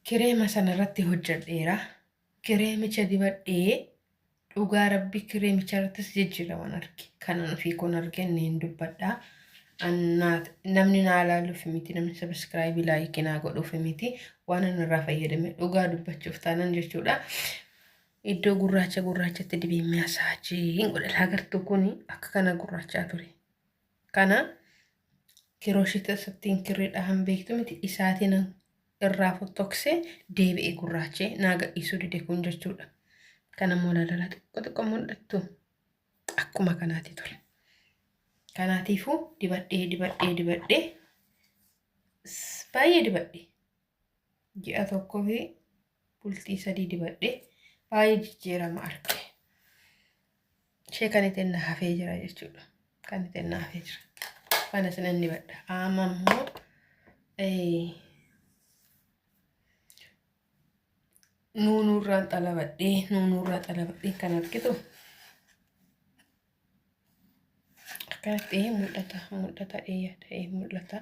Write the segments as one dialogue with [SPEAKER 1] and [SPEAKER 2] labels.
[SPEAKER 1] kireema sanarratti hojjedheera. Kireemicha dibadhee dhugaa rabbi kireemicha irrattis jijjiiraman arge. Kanan fi kun argenne hin dubbadhaa. Namni naa ilaaluuf miti, namni sabiskiraayibii laayikii naa godhuuf miti. Waan inni irraa fayyadame dhugaa dubbachuuf taanan jechuudha. Iddoo gurraachatti dibee masaajii godha. Agartuu kun akka kana gurraachaa ture. Kana kirooshita sattiin kirreedhaan beektu miti isaatiin irraa fottoksee deebi'ee gurraachee naa gadhiisuu dide kun jechuudha. Kanammoo lalala xiqqoo mul'attu akkuma kanaati ture. Kanaatiifuu dibadhee baay'ee dibadhee ji'a tokkoo fi bultii 3 dibadhee baay'ee jijjiirama arge. Ishee kan itti na hafee jira jechuudha. Kan itti na hafee jira. Kana sinan dibadha. Amma immoo nuunurraan xalabadhee kan argitu akkanatti mul'ata mul'ata.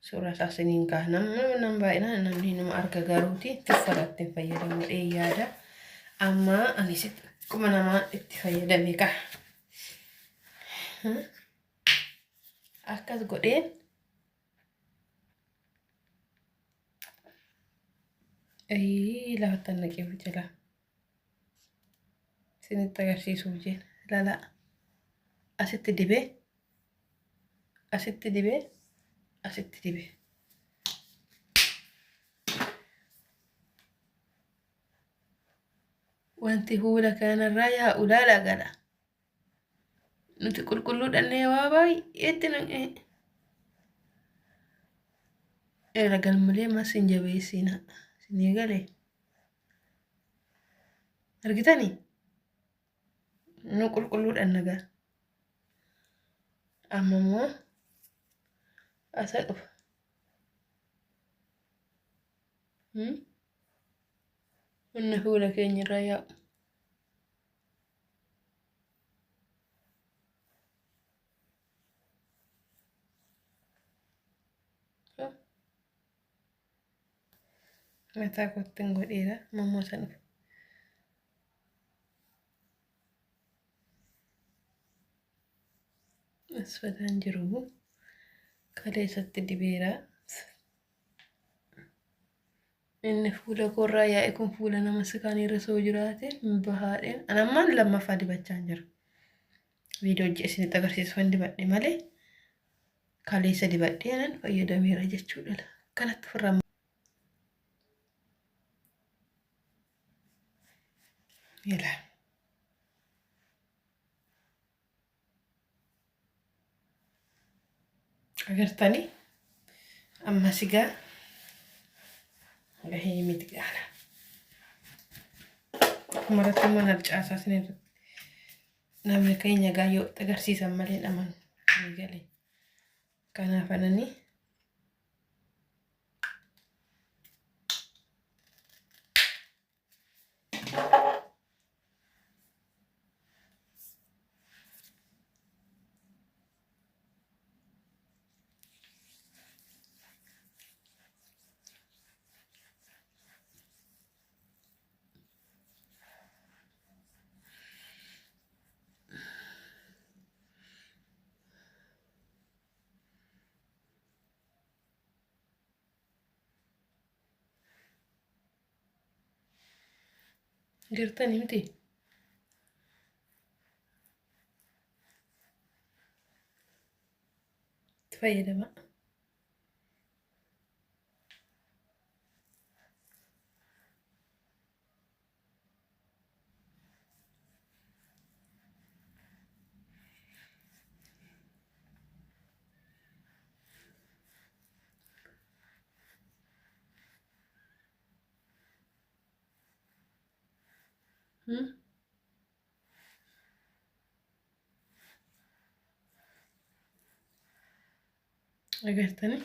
[SPEAKER 1] Suuraa isaa siniin kaa'an nama baay'inaan namni nama arga garuuti tuffaraatti hin fayyadamu yaada. Amma anis akkuma namaa itti fayyadame ka. Akkas godheen lafattan naqee jala sinitti agarsiisuuf jeen lala asitti dibee wanti fuula kanarraa yaa'u laala gala. Nuti qulqulluu dhannee waa baay'eetti naqee galmalee masin jabeessina sinii galee argitanii nu qulqulluu dhannagaa. Amma immoo asa dhufa hunna fuula keenyarraa yaa'u. Mataa kottin godheera mammoo san dhufa. Asfataan jiru kaleessatti dibeera. Inni fuula korraa yaa'e kun fuula nama sikaan irra soo jiraate bahaadheen anammaan lammaffaa dibachaa jira. Viidiyoo hojii isinitti agarsiisuuf dibadhe malee kaleessa dibadheenan fayyadameera jechuudha. Kanatti ofirraa yala. Agartanii amma sigaa gahee miti gaala. Maratti mana caasaa sinirra namni keenya gaayyoo agarsiisan malee dhaman galee. Kanaaf anani gartanii miti itti fayyadama. Agartanii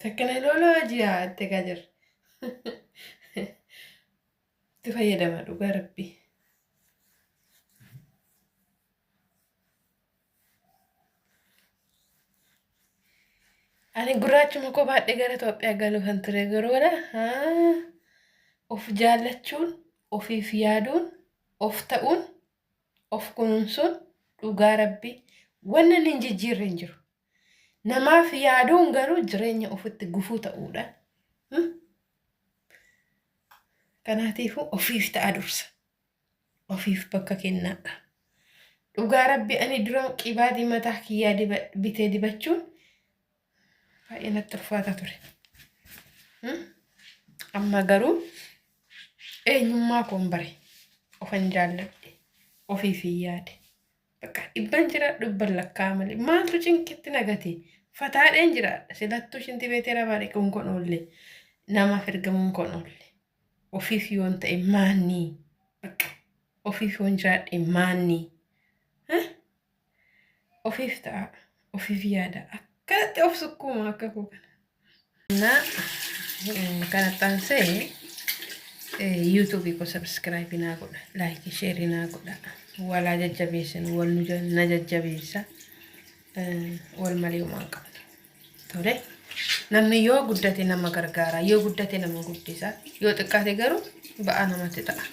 [SPEAKER 1] takkana loloo ji'a itti gajar itti fayyadama dhugaa rabbii. Ani gurraachuma kophaadhe gara Itoophiyaa galuu kan ture garoodha. Of jaallachuun, ofiif yaaduun, of ta'uun, of kunuunsuun dhugaa rabbii wanna inni hin jijjiirre hin jiru. Namaaf yaaduun garuu jireenya ofitti gufuu ta'uudha. Kanaatiifuu ofiif ta'a dursa. Ofiif bakka kennaadha. Dhugaa rabbii ani dura qibaatii mataa kiyyaa bitee dibachuun baay'ee natti ulfaata ture. Amma garuu eenyummaa koon bare ofan jaalladhe ofiif yaade. Bakka dhibban jira dhibban lakkaa malee maaltu cinqitti nagate fataadheen jiraadha. Silattuu shinti beetee rabaa dhiquun kun oolle namaaf ergamuun kun oolle. Ofiif yoon ta'e maanii bakka ofiif yoon jiraadhe maanii ofiif ta'a ofiif yaada akkanatti of sukkuuma akka koo kana. Kanatti aansee YouTube ko subscribe naa godha, like share naa godha. Walaa jajjabeessan wal na jajjabeessa wal malee uumaan qabna. Tole namni yoo guddate nama gargaara, yoo guddate nama guddisa, yoo xiqqaate garuu ba'aa namatti ta'a.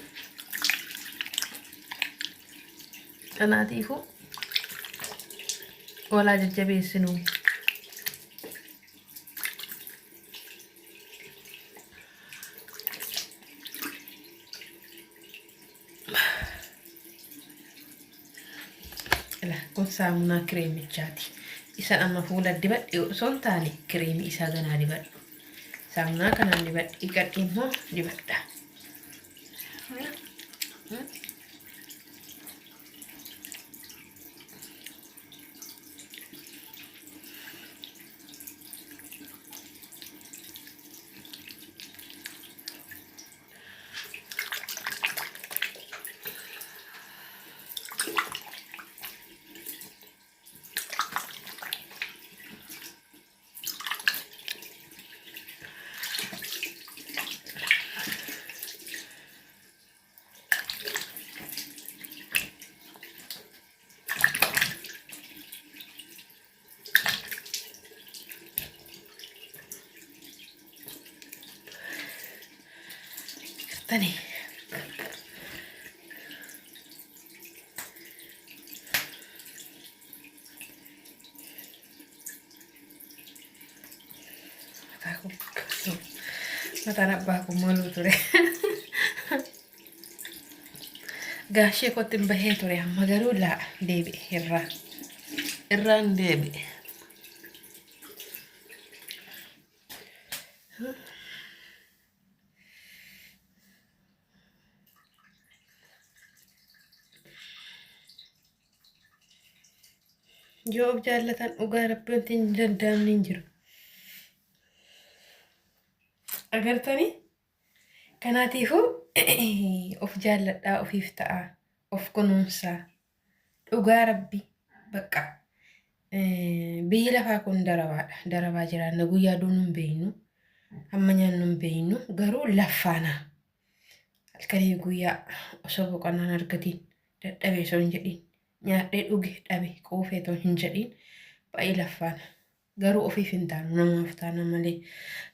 [SPEAKER 1] Kanaatiifuu walaa jajjabeessinuu. Kun saamunaa kireemichaati. Isa amma fuula dibadhe osoo hin taane kireemii isaa ganaa dibadhu. Saamunaa kanaan dibadhe dhiqadhe immoo dibadha. Tani. Mataan abbaa kun maluu ture. Gaashee kootti hin bahee ture amma garuu laa deebi'e irraan deebi'e. Yoo of jaallatan dhugaa rabbii wanti hin danda'amne hin jiru. Agartanii? Kanaatiifuu of jaalladhaa, ofiif ta'a, of kunuunsaa. Dhugaa rabbii bakka biyyi lafaa kun darabaadha. Darabaa jiraanna guyyaa duun hin beeynu, hamma nyaannu hin beeynu garuu laffaana. Halkanii guyyaa osoo boqonnaan argatiin dadhabee osoo hin jedhin. Nyaadhee dhuge dhabe quufee too hin jedhin baay'ee laffaana. Garuu ofiif hin taanu namaaf taana malee.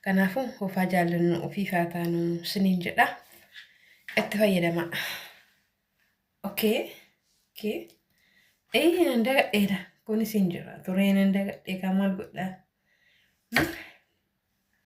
[SPEAKER 1] Kanaafuu ofaa jaallannu ofiif haa taanu siniin jedha. Itti fayyadamaa. Okay. Nan dagadheedha. Kunis hin jira. Tureen nan dagadhee kan maal godhaa?